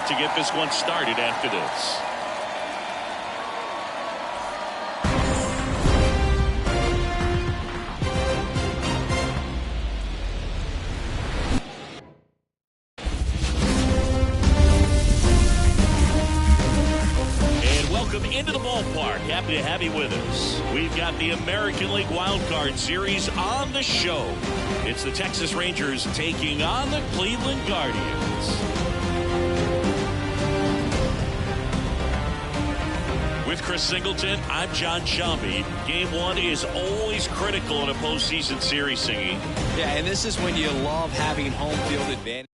to get this one started after this. Into the ballpark. Happy to have you with us. We've got the American League Wild Card Series on the show. It's the Texas Rangers taking on the Cleveland Guardians. With Chris Singleton, I'm John Shambi. Game one is always critical in a postseason series, Singy. Yeah, and this is when you love having home field advantage.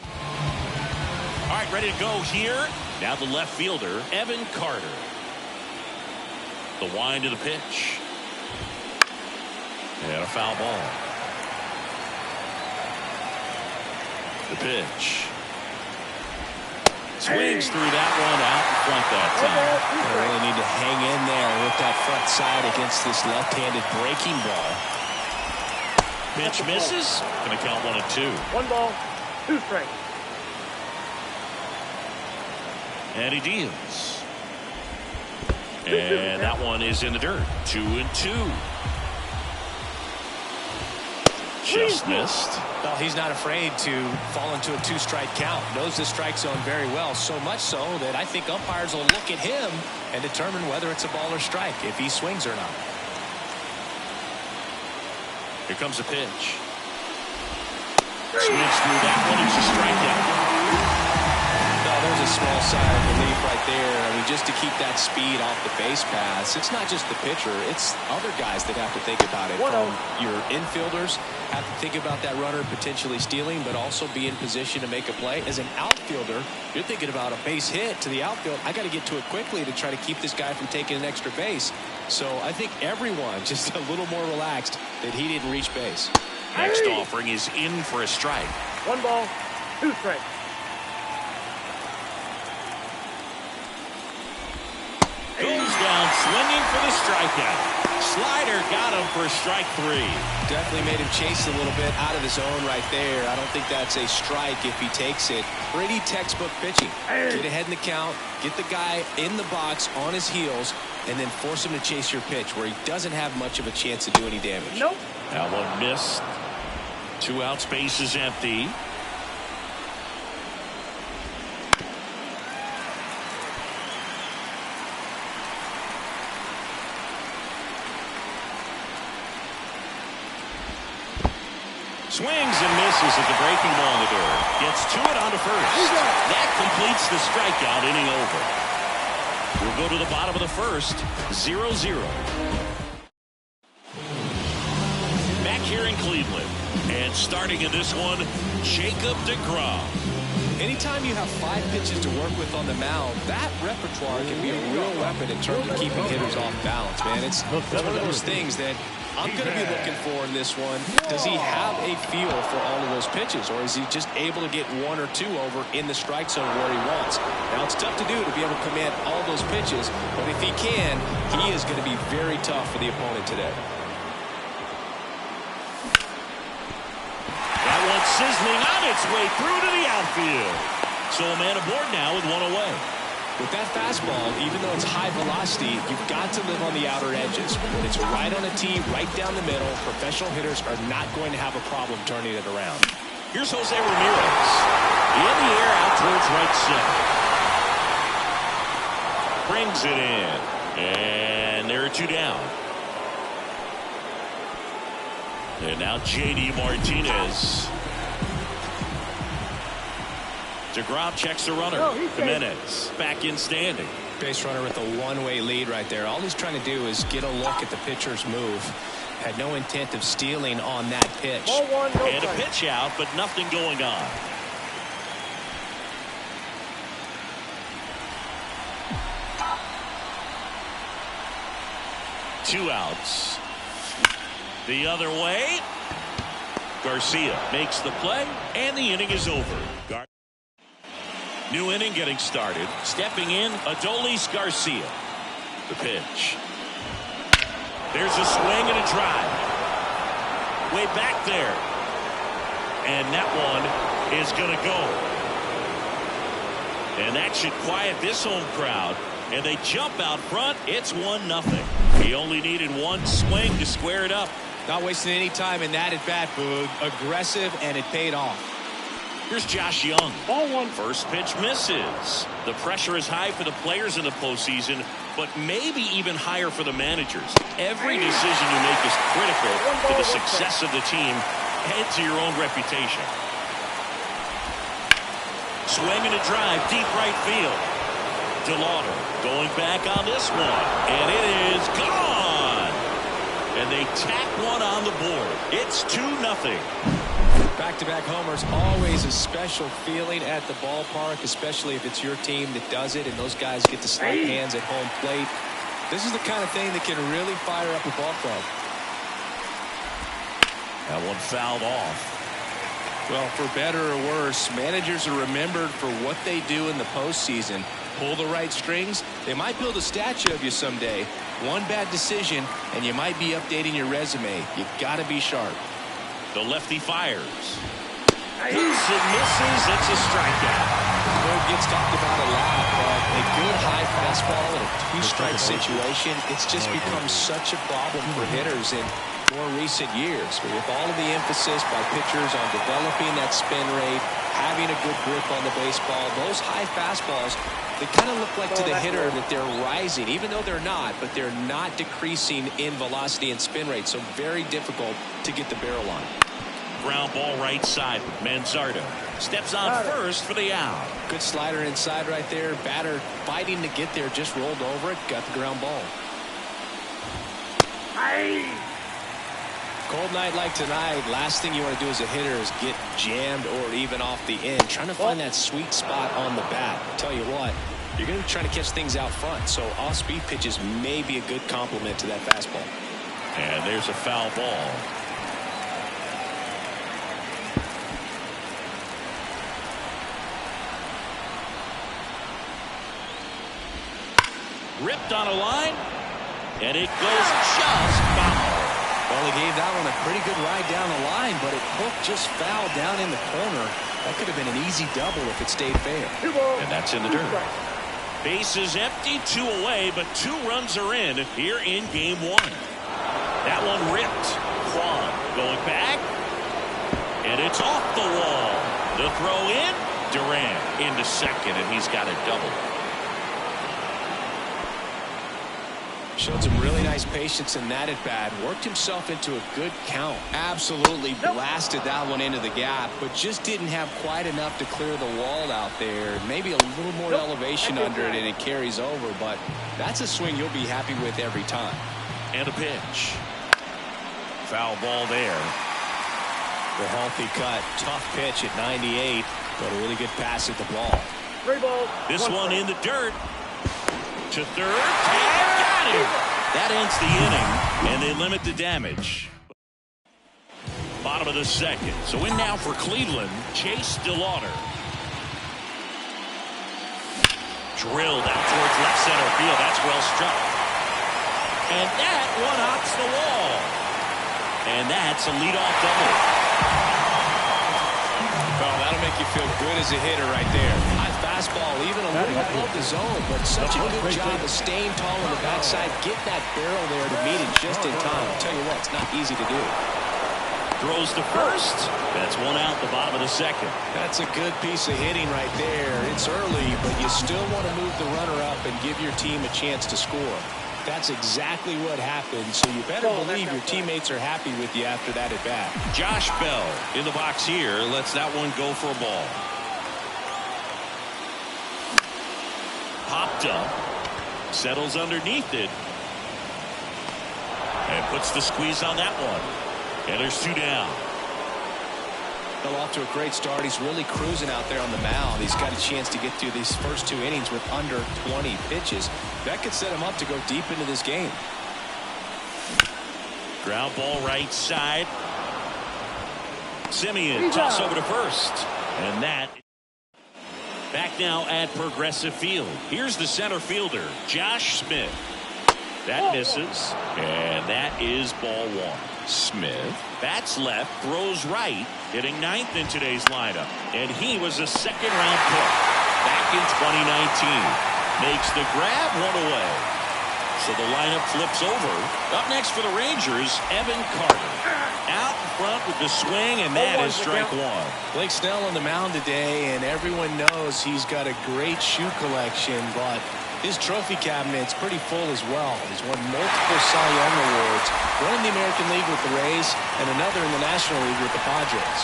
All right, ready to go here. Now the left fielder, Evan Carter. The wind of the pitch. And a foul ball. The pitch. Swings through that one out in front that time. They really need to hang in there with that front side against this left-handed breaking ball. Pitch misses. Going to count 1-2. 1 ball, 2 strikes. And he deals. And that one is in the dirt. 2-2. Just missed. Well, he's not afraid to fall into a 2-strike count. Knows the strike zone very well. So much so that I think umpires will look at him and determine whether it's a ball or strike, if he swings or not. Here comes a pitch. Swings through that one. It's a strikeout. There's a small sigh of relief right there. I mean, just to keep that speed off the base paths. It's not just the pitcher. It's other guys that have to think about it. From your infielders have to think about that runner potentially stealing, but also be in position to make a play. As an outfielder, you're thinking about a base hit to the outfield. I got to get to it quickly to try to keep this guy from taking an extra base. So I think everyone just a little more relaxed that he didn't reach base. Next offering is in for a strike. 1 ball, 2 strikes. Goes down swinging for the strikeout. Slider got him for strike 3. Definitely made him chase a little bit out of his zone right there. I don't think that's a strike if he takes it. Pretty textbook pitching. Get ahead in the count, get the guy in the box on his heels, and then force him to chase your pitch where he doesn't have much of a chance to do any damage. Nope. That one missed. 2 out, space is empty. Swings and misses at the breaking ball in the dirt. Gets to it onto first. That completes the strikeout, inning over. We'll go to the bottom of the first. 0-0. Back here in Cleveland. And starting in this one, Jacob deGrom. Anytime you have 5 pitches to work with on the mound, that repertoire can be a real weapon in terms of keeping hitters off balance, man. It's one of those things that I'm going to be looking for in this one. Does he have a feel for all of those pitches, or is he just able to get 1 or 2 over in the strike zone where he wants? Now, it's tough to do to be able to command all those pitches, but if he can, he is going to be very tough for the opponent today. That one's sizzling on its way through to the outfield. So a man aboard now with 1 away. With that fastball, even though it's high velocity, you've got to live on the outer edges. When it's right on a tee, right down the middle, professional hitters are not going to have a problem turning it around. Here's Jose Ramirez. In the air out towards right center. Brings it in. And there are 2 down. And now J.D. Martinez. deGrom checks the runner. Jimenez back in standing. Base runner with a one-way lead right there. All he's trying to do is get a look at the pitcher's move. Had no intent of stealing on that pitch. And a pitch out, but nothing going on. Two outs. The other way. Garcia makes the play, and the inning is over. New inning getting started. Stepping in, Adolis Garcia. The pitch. There's a swing and a drive. Way back there. And that one is going to go. And that should quiet this home crowd. And they jump out front. It's 1-0. He only needed one swing to square it up. Not wasting any time in that at bat, Boog. Aggressive, and it paid off. Here's Josh Young. Ball one. First pitch misses. The pressure is high for the players in the postseason, but maybe even higher for the managers. Every decision you make is critical to the success of the team and to your own reputation. Swing and a drive, deep right field. DeLauder going back on this one, and it is gone. And they tack one on the board. It's 2-0. Back-to-back homers, always a special feeling at the ballpark, especially if it's your team that does it and those guys get to slap hands at home plate. This is the kind of thing that can really fire up a ball club. That one fouled off. Well, for better or worse, managers are remembered for what they do in the postseason. Pull the right strings, they might build a statue of you someday. One bad decision, and you might be updating your resume. You got to be sharp. The lefty fires. Hits and misses. It's a strikeout. It gets talked about a lot, but a good high fastball in a two-strike situation, it's just become such a problem for hitters in more recent years. With all of the emphasis by pitchers on developing that spin rate, having a good grip on the baseball, those high fastballs, they kind of look like to the hitter that they're rising, even though they're not, but they're not decreasing in velocity and spin rate, so very difficult to get the barrel on. Ground ball right side. Manzardo steps on first for the out. Good slider inside right there. Batter fighting to get there, just rolled over it, got the ground ball. Cold night like tonight, last thing you want to do as a hitter is get jammed or even off the end. Trying to find that sweet spot on the bat. I'll tell you what, you're going to be trying to catch things out front, so off-speed pitches may be a good complement to that fastball. And there's a foul ball. Ripped on a line, and it goes just foul. Well, he gave that one a pretty good ride down the line, but it hooked just foul down in the corner. That could have been an easy double if it stayed fair. And that's in the dirt. Bases empty, 2 away, but 2 runs are in here in game 1. That one ripped. Kwan going back, and it's off the wall. The throw in, Durant into second, and he's got a double. Showed some really nice patience in that at bat. Worked himself into a good count. Absolutely blasted that one into the gap, but just didn't have quite enough to clear the wall out there. Maybe a little more elevation under it and it carries over, but that's a swing you'll be happy with every time. And a pitch. Foul ball there. The healthy cut. Tough pitch at 98, but a really good pass at the ball. 3 balls. This one in the dirt. To third. Got him. That ends the inning, and they limit the damage. Bottom of the second. So in now for Cleveland, Chase DeLauder. Drilled out towards left center field. That's well struck. And that one hops the wall. And that's a leadoff double. Well, that'll make you feel good as a hitter right there. High fastball, even a little above the zone, but such a good job of staying tall on the backside. Get that barrel there to meet it just in time. I'll tell you what, it's not easy to do. Throws to first. That's one out, the bottom of the second. That's a good piece of hitting right there. It's early, but you still want to move the runner up and give your team a chance to score. That's exactly what happened, so you better believe your teammates are happy with you after that at bat. Josh Bell in the box here lets that one go for a ball. Popped up, settles underneath it, and puts the squeeze on that one. And there's 2 down. Well, off to a great start. He's really cruising out there on the mound. He's got a chance to get through these first 2 innings with under 20 pitches. That could set him up to go deep into this game. Ground ball right side. Simeon toss over to first. And that back now at Progressive Field. Here's the center fielder, Josh Smith. That misses. And that is ball 1. Smith bats left, throws right, hitting 9th in today's lineup, and he was a 2nd-round pick. back in 2019. Makes the grab, one away. So the lineup flips over. Up next for the Rangers, Evan Carter. Out in front with the swing, and that is strike one. Blake Snell on the mound today, and everyone knows he's got a great shoe collection, but his trophy cabinet's pretty full as well. He's won multiple Cy Young awards, one in the American League with the Rays, and another in the National League with the Padres.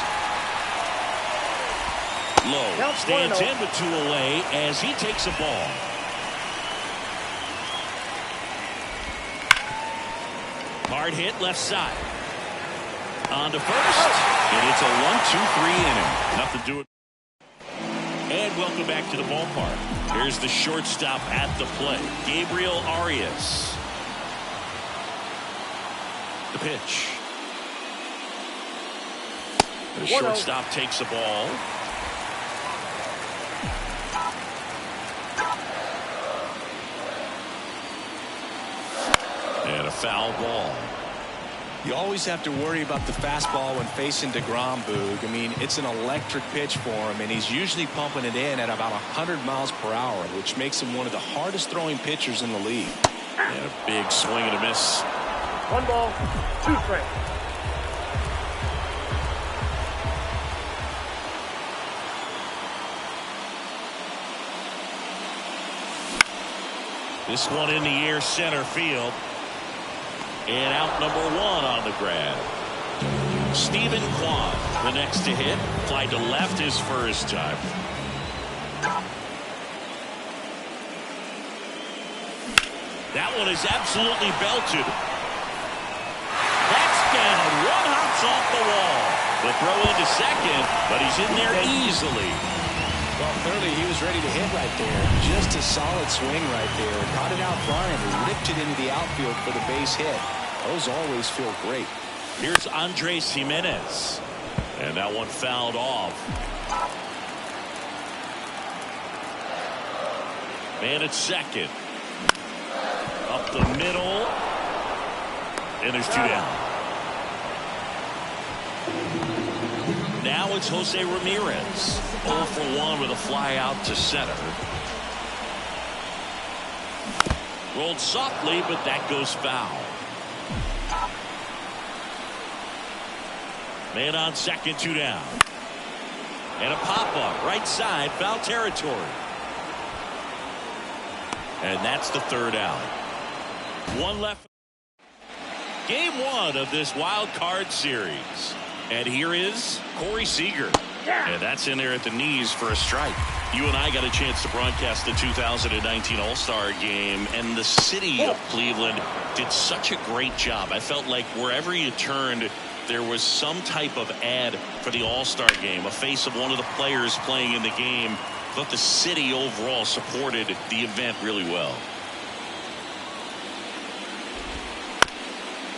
Low stands in with 2 away as he takes a ball. Hard hit left side. On to first. And it's a 1-2-3 inning. Nothing to do it. And welcome back to the ballpark. Here's the shortstop at the plate, Gabriel Arias. The pitch. The shortstop takes a ball. And a foul ball. You always have to worry about the fastball when facing DeGrom, Boog. I mean, it's an electric pitch for him, and he's usually pumping it in at about 100 miles per hour, which makes him one of the hardest throwing pitchers in the league. And a big swing and a miss. 1 ball, 2 strikes. This one in the air, center field. And out number 1 on the grab. Stephen Kwan, the next to hit. Fly to left his first time. That one is absolutely belted. That's down. 1 hops off the wall. The throw into second, but he's in there easily. Well, clearly he was ready to hit right there. Just a solid swing right there. Caught it out flying and ripped it into the outfield for the base hit. Those always feel great. Here's Andres Jimenez. And that one fouled off. Man at second. Up the middle. And there's 2 down. Now it's Jose Ramirez. 0 for 1 with a fly out to center. Rolled softly, but that goes foul. Man on second, 2 down. And a pop-up, right side, foul territory. And that's the 3rd out. 1 left. Game 1 of this wild card series. And here is Corey Seager. And that's in there at the knees for a strike. You and I got a chance to broadcast the 2019 All-Star Game, and the city of Cleveland did such a great job. I felt like wherever you turned, there was some type of ad for the All-Star Game, a face of one of the players playing in the game. But the city overall supported the event really well.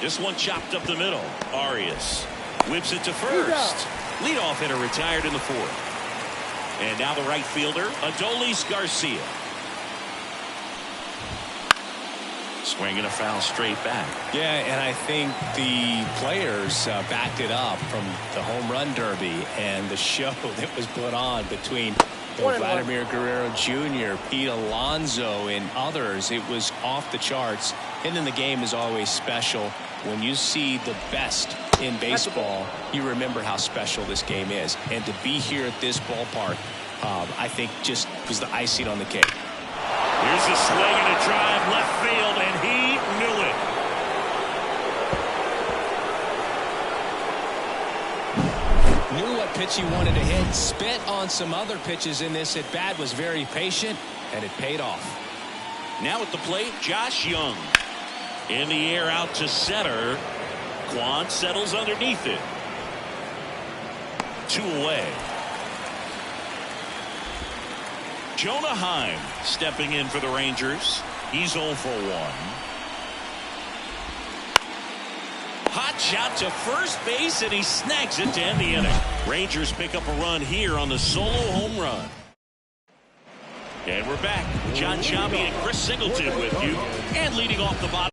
This one chopped up the middle. Arias whips it to first. Leadoff hitter retired in the 4th. And now the right fielder, Adolis Garcia. Swinging a foul straight back. Yeah, and I think the players backed it up from the home run derby and the show that was put on between Vladimir Guerrero Jr., Pete Alonso, and others. It was off the charts. And then the game is always special. When you see the best in baseball, you remember how special this game is. And to be here at this ballpark, I think just was the icing on the cake. Here's a swing and a drive left field, and he knew it. Knew what pitch he wanted to hit. Spit on some other pitches in this at bat. Was very patient, and it paid off. Now at the plate, Josh Young. In the air out to center. Kwan settles underneath it. 2 away. Jonah Heim stepping in for the Rangers. He's 0 for 1. Hot shot to first base, and he snags it to end the inning. Rangers pick up a run here on the solo home run. And we're back. John Sciambi and Chris Singleton with you. And leading off the bottom.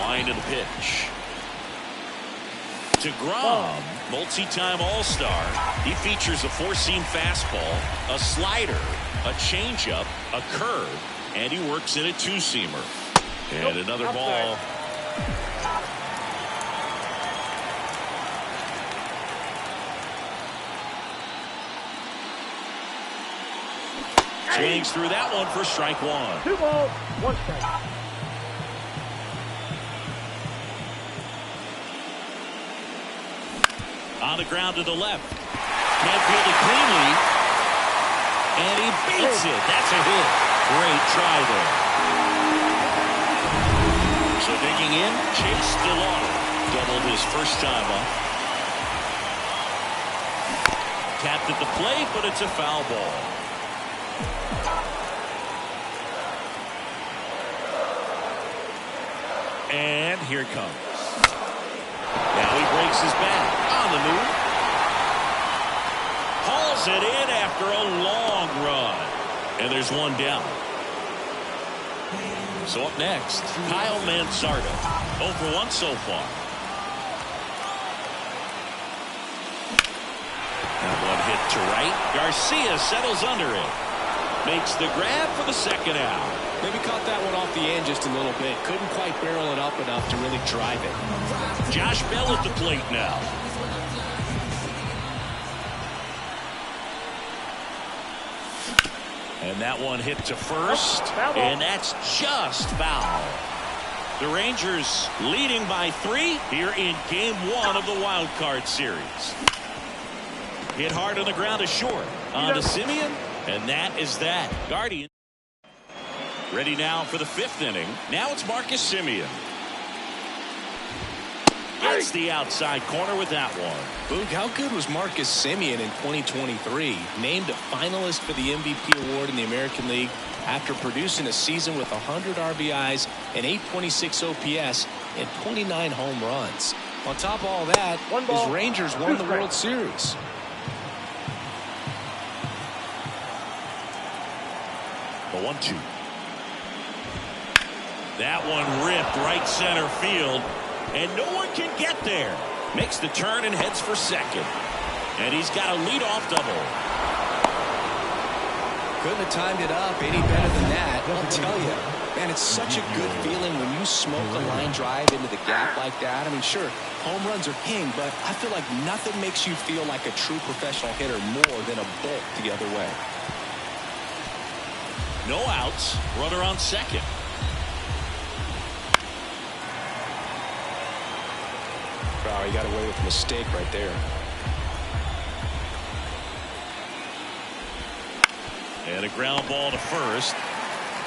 Wind of the pitch. DeGrom, multi-time All-Star. He features a four-seam fastball, a slider, a changeup, a curve, and he works in a two-seamer. And another ball. Swings through that one for strike one. 2 balls, 1 strike. On the ground to the left. Can't field it cleanly. And he beats it. That's a hit. Great try there. So digging in, Chase DeLauder doubled his first time up. Tapped at the plate, but it's a foul ball. And here it comes. Now he breaks his back. On the move. Hauls it in after a long run. And there's one down. So up next, Kyle Manzardo. 0 for 1 so far. That one hit to right. Garcia settles under it. Makes the grab for the second out. Maybe caught that one off the end just a little bit. Couldn't quite barrel it up enough to really drive it. Josh Bell at the plate now. And that one hit to first. And that's just foul. The Rangers leading by 3 here in game 1 of the wild card series. Hit hard on the ground to short. On to Simeon. And that is that. Guardian. Ready now for the 5th inning. Now it's Marcus Simeon. Gets the outside corner with that one. Boog, how good was Marcus Simeon in 2023? Named a finalist for the MVP award in the American League after producing a season with 100 RBIs and 826 OPS and 29 home runs. On top of all that, his Rangers won the World Series. The 1-2. That one ripped right center field, and no one can get there. Makes the turn and heads for second. And he's got a leadoff double. Couldn't have timed it up any better than that. I'll tell you, man, it's such a good feeling when you smoke a line drive into the gap like that. I mean, sure, home runs are king, but I feel like nothing makes you feel like a true professional hitter more than a bolt the other way. No outs. Runner on second. Wow, he got away with a mistake right there. And a ground ball to first.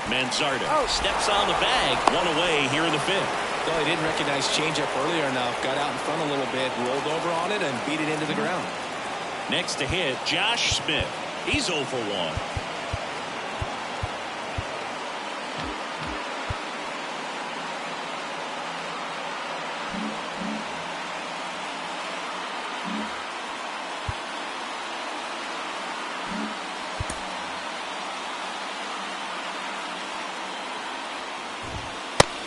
Manzardo steps on the bag. One away here in the 5th. Well, he didn't recognize changeup earlier enough. Got out in front a little bit, rolled over on it, and beat it into the ground. Next to hit, Josh Smith. He's 0 for 1.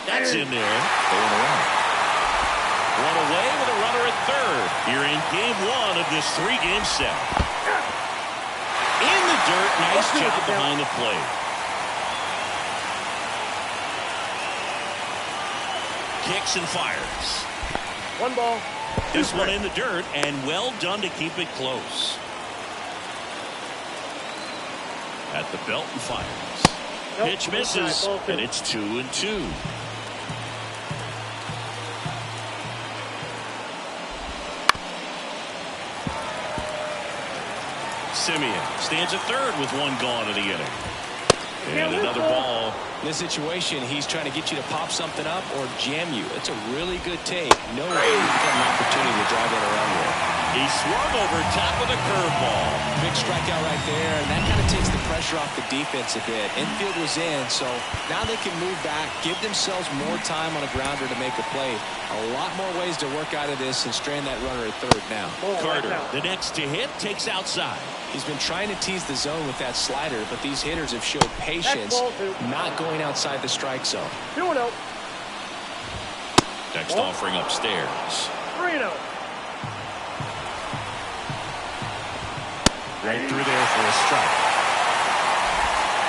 That's in there. Going around. One away with a runner at third. Here in game 1 of this 3-game set. In the dirt. Nice job behind the plate. Kicks and fires. 1 ball. This one in the dirt, and well done to keep it close. At the belt and fires. Pitch misses, and it's 2-2. Simeon stands at third with 1 gone in the inning. And another ball. In this situation, he's trying to get you to pop something up or jam you. It's a really good take. No way you get an opportunity to drive that around with. He swung over top of the curveball. Big strikeout right there, and that kind of takes the pressure off the defense a bit. Infield was in, so now they can move back, give themselves more time on a grounder to make a play. A lot more ways to work out of this and strand that runner at third now. Carter, the next to hit, takes outside. He's been trying to tease the zone with that slider, but these hitters have showed patience, not going outside the strike zone. 2-0. Next offering upstairs. 3-0. Right through there for a strike.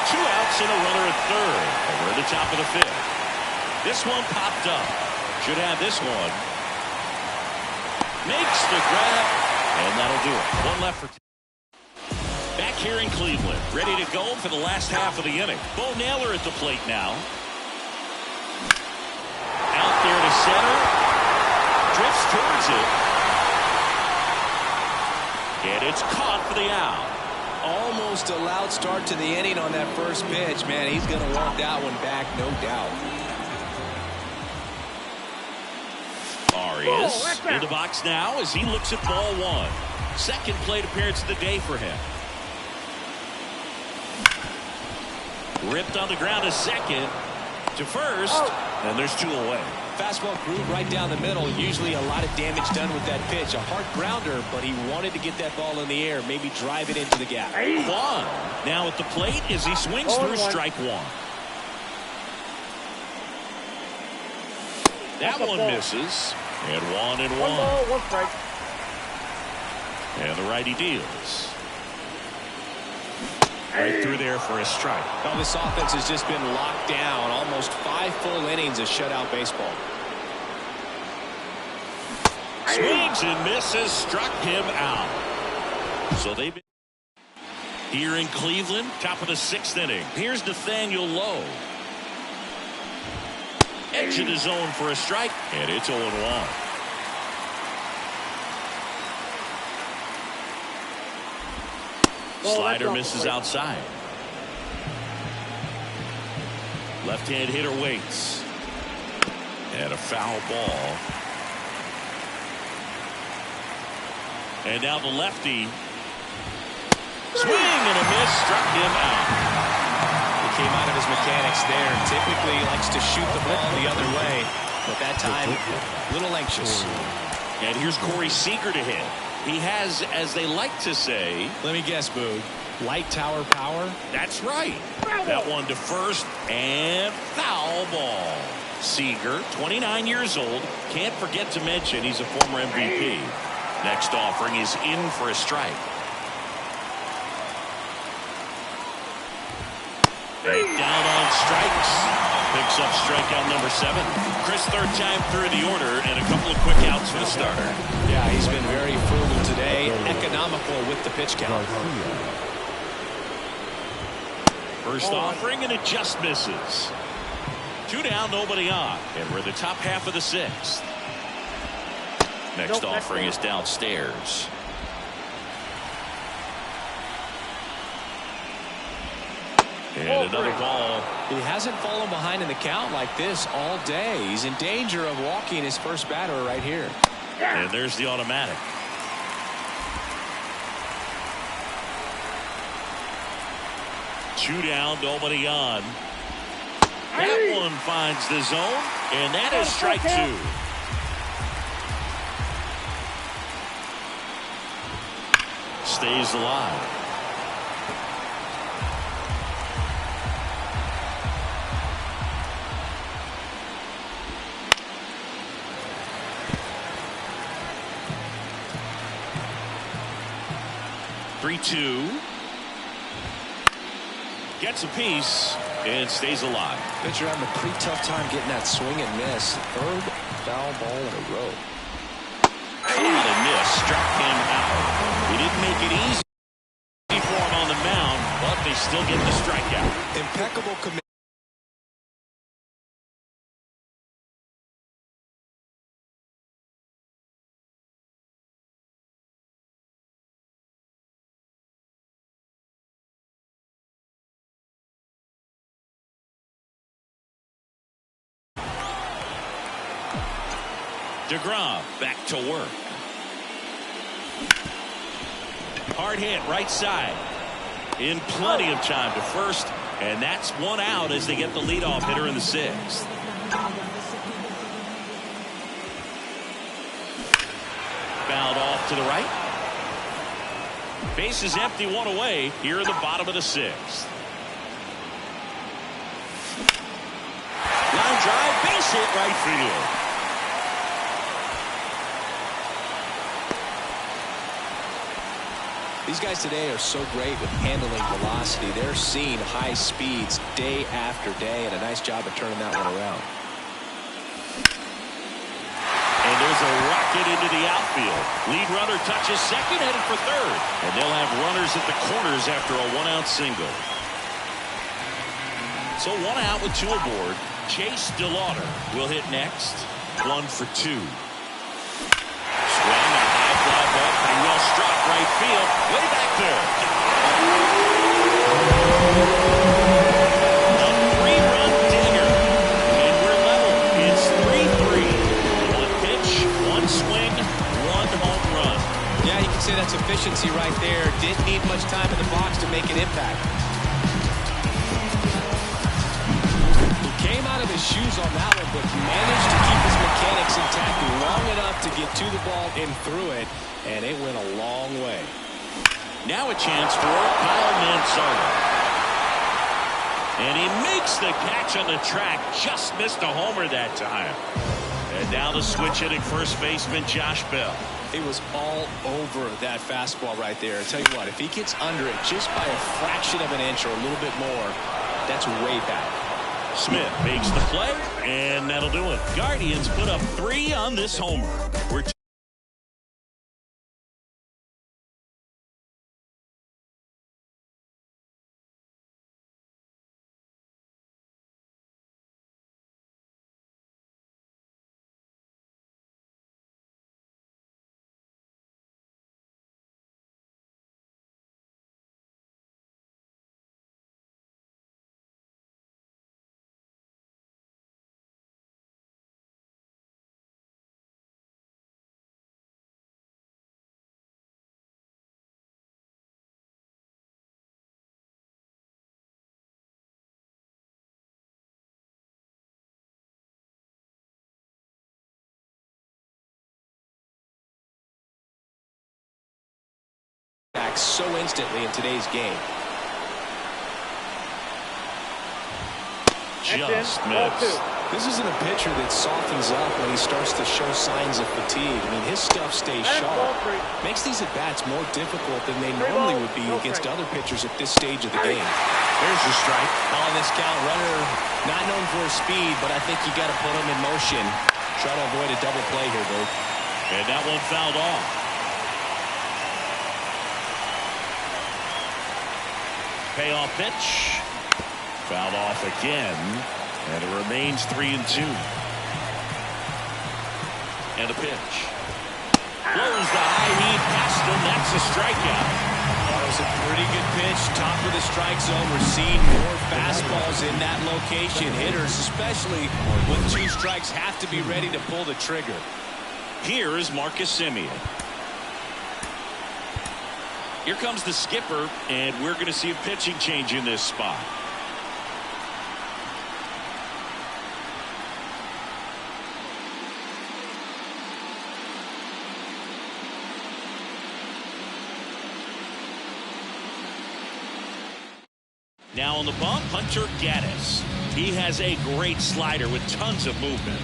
2 outs and a runner at third. And we're at the top of the 5th. This one popped up. Should have this one. Makes the grab. And that'll do it. One left for back here in Cleveland. Ready to go for the last half of the inning. Bo Naylor at the plate now. Out there to center. Drifts towards it. And it's caught for the out. Almost a loud start to the inning on that first pitch. Man, he's going to want that one back, no doubt. Arias in the box now as he looks at ball 1. Second plate appearance of the day for him. Ripped on the ground to second. To first. And there's 2 away. Fastball grooved right down the middle. Usually a lot of damage done with that pitch. A hard grounder, but he wanted to get that ball in the air. Maybe drive it into the gap. Juan now at the plate as he swings through strike 1. That one misses. And 1-1. 1 ball, 1 strike. And the righty deals. Right through there for a strike. Well, this offense has just been locked down. Almost 5 full innings of shutout baseball. Swings and misses. Struck him out. So they've been here in Cleveland. Top of the 6th inning. Here's Nathaniel Lowe. Edge of the zone for a strike. And it's 0-1. Slider misses outside. Left-hand hitter waits. And a foul ball. And now the lefty. Swing and a miss. Struck him out. He came out of his mechanics there. Typically likes to shoot the ball the other way. But that time, a little anxious. And here's Corey Seager to hit. He has, as they like to say. Let me guess, Boog. Light tower power? That's right. That one to first and foul ball. Seager, 29 years old. Can't forget to mention he's a former MVP. Next offering is in for a strike. Right down on strikes. Picks up strikeout number 7. Chris, third time through the order and a couple of quick outs for the starter. Yeah, he's been very frugal today. Economical with the pitch count. First offering and it just misses. 2 down, nobody on. And we're at the top half of the 6th. Next offering is downstairs. And another ball. He hasn't fallen behind in the count like this all day. He's in danger of walking his first batter right here. And there's the automatic. Two down, nobody on. That one finds the zone, and that is strike 2. Stays alive. Three-two. Gets a piece and stays alive. Pitcher having a pretty tough time getting that swing and miss. Third foul ball in a row. Caught and missed. Struck him out. He didn't make it easy for him on the mound, but they still get the strikeout. Impeccable commitment. DeGrom back to work. Hard hit right side. In plenty of time to first, and that's one out as they get the leadoff hitter in the 6th. Fouled off to the right. Base is empty, one away here in the bottom of the 6th. Line drive, base hit right field. These guys today are so great with handling velocity. They're seeing high speeds day after day, and a nice job of turning that one around. And there's a rocket into the outfield. Lead runner touches second, headed for third. And they'll have runners at the corners after a one-out single. So 1 out with 2 aboard. Chase DeLauder will hit next. 1 for 2. Swing, a high fly ball, pretty well struck right field. Way back there. A 3-run dinger. And we're level. It's 3-3. 1 pitch, 1 swing, 1 home run. Yeah, you can say that's efficiency right there. Didn't need much time in the box to make an impact. Came out of his shoes on that one, but managed to keep his mechanics intact long enough to get to the ball and through it, and it went a long way. Now a chance for Kyle Manzardo. And he makes the catch on the track. Just missed a homer that time. And now the switch hitting first baseman Josh Bell. It was all over that fastball right there. I tell you what, if he gets under it just by a fraction of an inch or a little bit more, that's way back. Smith makes the play, and that'll do it. Guardians put up 3 on this homer. We're back so instantly in today's game. just missed. This isn't a pitcher that softens up when he starts to show signs of fatigue. I mean, his stuff stays sharp. Makes these at-bats more difficult than they normally would be against other pitchers at this stage of the game. There's the strike. On this count, runner not known for his speed, but I think you got to put him in motion. Try to avoid a double play here, Bert. And that one fouled off. Payoff pitch. Fouled off again. And it remains 3-2. And a pitch. Blows the high heat past him. That's a strikeout. That was a pretty good pitch. Top of the strike zone. We're seeing more fastballs in that location. Hitters, especially when 2 strikes, have to be ready to pull the trigger. Here is Marcus Semien. Here comes the skipper, and we're going to see a pitching change in this spot. Now on the bump, Hunter Gaddis. He has a great slider with tons of movement.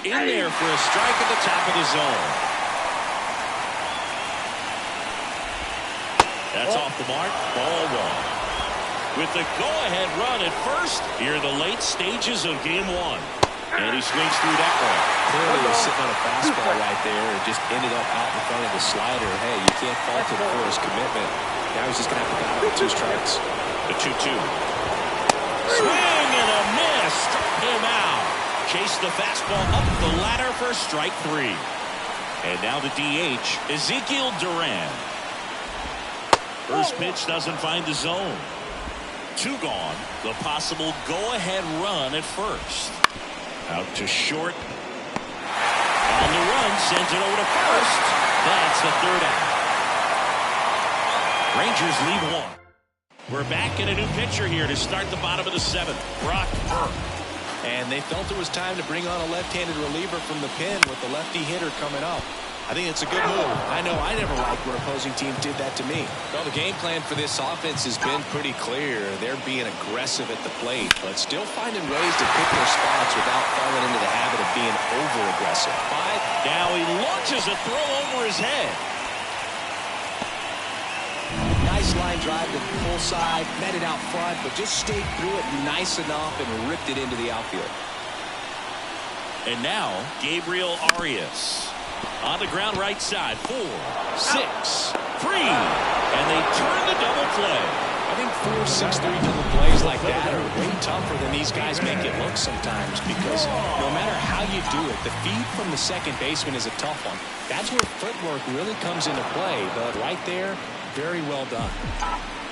In there for a strike at the top of the zone. That's off the mark. Ball 1. With the go-ahead run at first, here are the late stages of game 1. And he swings through that one. Clearly was sitting on a fastball right there and just ended up out in front of the slider. Hey, you can't fault him for his commitment. Now he's just going to have to battle with 2 strikes. The 2-2. Swing and a miss. Struck him out. Chased the fastball up the ladder for strike 3. And now the DH, Ezekiel Duran. First pitch doesn't find the zone. 2 gone. The possible go-ahead run at first. Out to short. On the run, sends it over to first. That's the 3rd out. Rangers lead 1. We're back in a new pitcher here to start the bottom of the 7th. Brock Burke. And they felt it was time to bring on a left-handed reliever from the pen with the lefty hitter coming up. I think it's a good move. I know I never liked when opposing team did that to me. Well, the game plan for this offense has been pretty clear. They're being aggressive at the plate, but still finding ways to pick their spots without falling into the habit of being over-aggressive. Now he launches a throw over his head. Nice line drive to the pull side, met it out front, but just stayed through it nice enough and ripped it into the outfield. And now, Gabriel Arias. On the ground right side, 4, 6, 3, and they turn the double play. I think 4, 6, 3 double plays like that are way tougher than these guys make it look sometimes, because no matter how you do it, the feed from the second baseman is a tough one. That's where footwork really comes into play, but right there, very well done.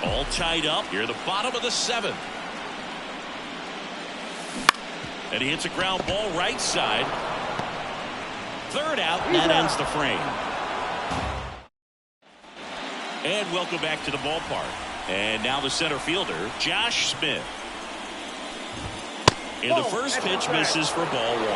All tied up here at the bottom of the 7th. And he hits a ground ball right side. Third out, and that ends the frame. And welcome back to the ballpark. And now the center fielder, Josh Smith. And the first pitch misses for ball 1.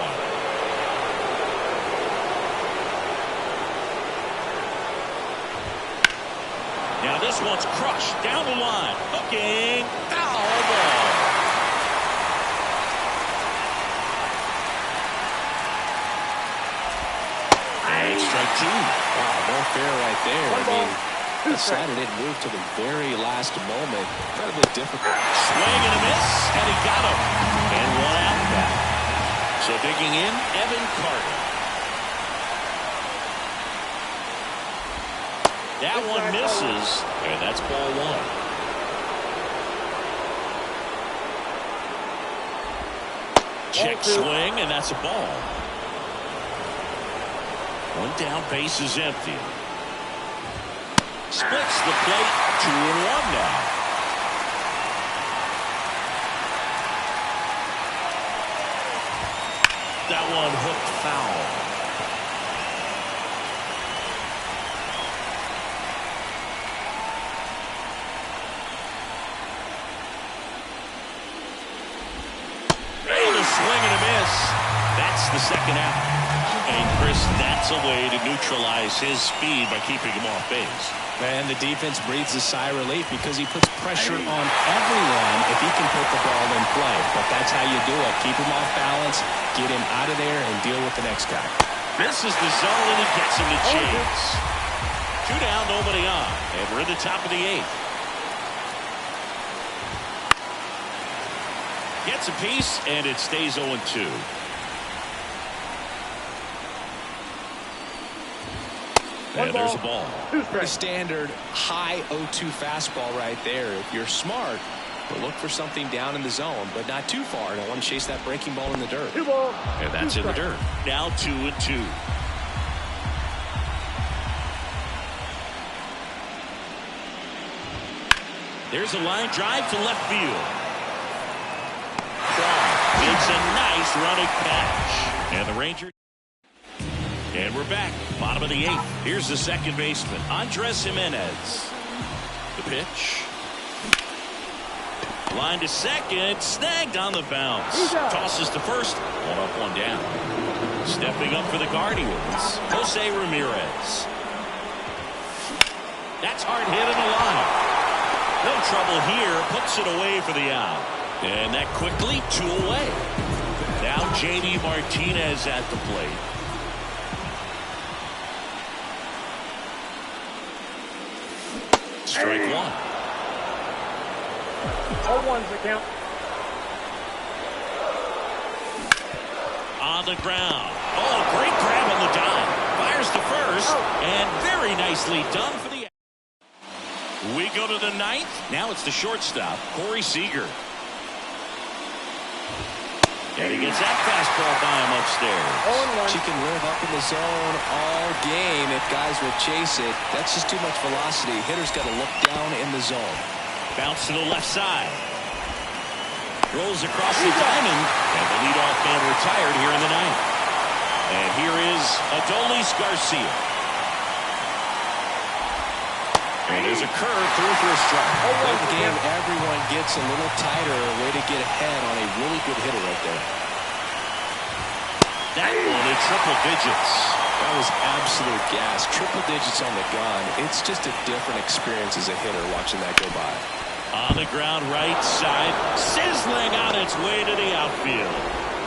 Now this one's crushed down the line. Hooking. Foul ball. Strike 2. Wow, no fair right there. I mean, decided it moved to the very last moment. Incredibly difficult. Swing and a miss, and he got him. And 1 out back. So digging in, Evan Carter. That one misses, and that's ball 1. Check swing, and that's a ball. 1 down, base is empty. Splits the plate, 2-1 now. That one hooked foul. And a swing and a miss. That's the second out. And Chris, that's a way to neutralize his speed by keeping him off base. And the defense breathes a sigh of relief because he puts pressure on everyone if he can put the ball in play. But that's how you do it. Keep him off balance, get him out of there, and deal with the next guy. This is the zone, and he gets him to chase. 2 down, nobody on. And we're in the top of the 8th. Gets a piece, and it stays 0-2. And there's a ball. The standard high 0-2 fastball right there. If you're smart, we'll look for something down in the zone, but not too far. Don't want to chase that breaking ball in the dirt. And that's in the dirt. Now 2-2. There's a line drive to left field. It's a nice running catch. And the Rangers. And we're back, bottom of the 8th. Here's the second baseman, Andres Jimenez. The pitch. Line to second, snagged on the bounce. Tosses to first, 1 up, 1 down. Stepping up for the Guardians, Jose Ramirez. That's hard hit in the line. No trouble here, puts it away for the out. And that quickly, 2 away. Now JD Martinez at the plate. Strike 1. 0-1's the count. On the ground. Oh, great grab on the dime. Fires to first, and very nicely done for the. We go to the 9th. Now it's the shortstop, Corey Seager. And he gets that fastball by him upstairs. She can live up in the zone all game if guys will chase it. That's just too much velocity. Hitter's got to look down in the zone. Bounce to the left side. Rolls across the diamond, and the leadoff man retired here in the 9th. And here is Adolis Garcia. And there's a curve through for a strike. Late game, everyone gets a little tighter. Way to get ahead on a really good hitter right there. That one in triple digits. That was absolute gas. Triple digits on the gun. It's just a different experience as a hitter watching that go by. On the ground, right side, sizzling on its way to the outfield.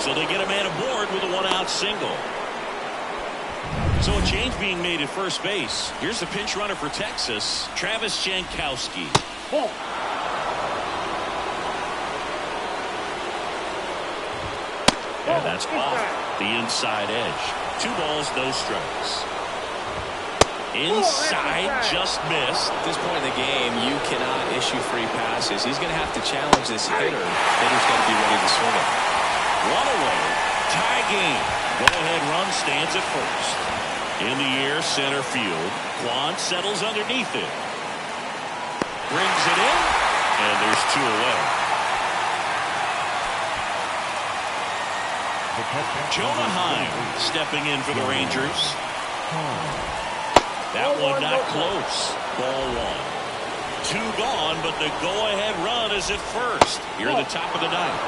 So they get a man aboard with a one-out single. So a change being made at first base. Here's the pinch runner for Texas, Travis Jankowski. Ball. And that's off the inside edge. 2 balls, no strikes. Inside, just missed. At this point in the game, you cannot issue free passes. He's going to have to challenge this hitter. Hitter's got to be ready to swing it. One away, tie game. Go-ahead run stands at first. In the air, center field. Quan settles underneath it. Brings it in, and there's 2 away. Jonah Heim stepping in for the Rangers. That one not close. Ball 1. 2 gone, but the go-ahead run is at first. Here at the top of the ninth.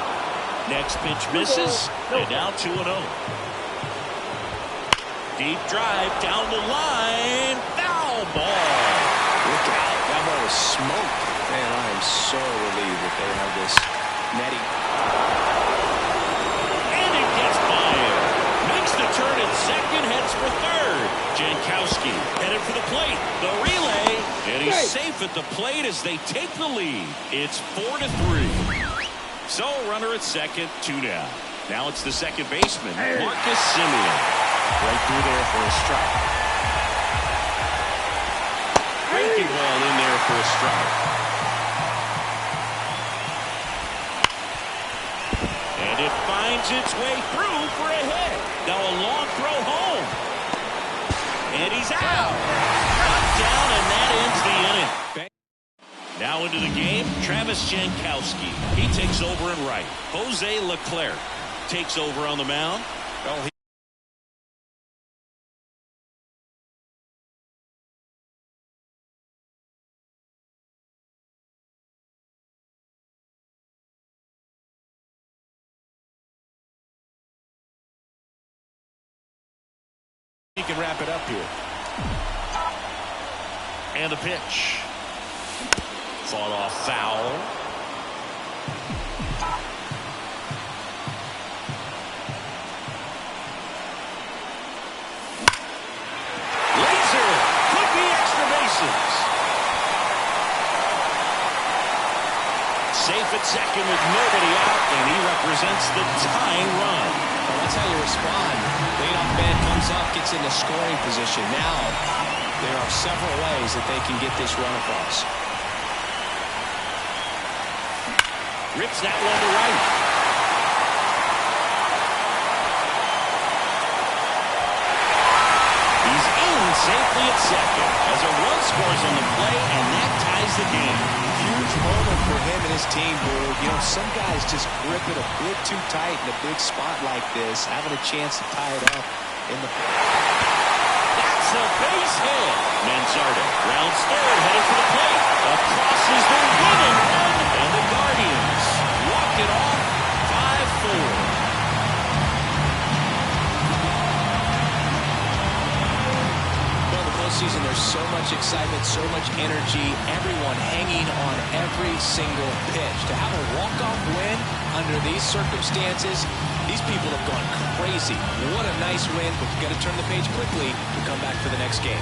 Next pitch misses, and now 2-0. Deep drive down the line. Foul ball. Look out. That ball was smoked. Man, I am so relieved that they have this netting. And it gets by him. Makes the turn at second, heads for third. Jankowski headed for the plate. The relay. And he's safe at the plate as they take the lead. It's 4-3. So runner at second, 2 down. Now it's the second baseman, Marcus Semien. Right through there for a strike. Breaking ball in there for a strike. And it finds its way through for a hit. Now a long throw home. And he's out. Knocked down, and that ends the inning. Now into the game, Travis Jankowski. He takes over in right. Jose Leclerc takes over on the mound. Well, He can wrap it up here. And the pitch. Fought off foul. Laser. Could be extra bases. Safe at second with nobody out, and he represents the tying run. Well, that's how you respond. Leadoff man comes up, gets into scoring position. Now, there are several ways that they can get this run across. Rips that one to right. He's in safely at second as a run scores on the play, and that ties the game. Huge moment for him and his team, Boog. You know, some guys just grip it a bit too tight in a big spot like this, having a chance to tie it up in the... That's a base hit. Manzardo rounds third, headed for the plate. Across is the winning run, and the Guardians walk it off 5-4. Season, there's so much excitement, so much energy, everyone hanging on every single pitch. To have a walk-off win under these circumstances, these people have gone crazy. What a nice win, but you got to turn the page quickly to come back for the next game.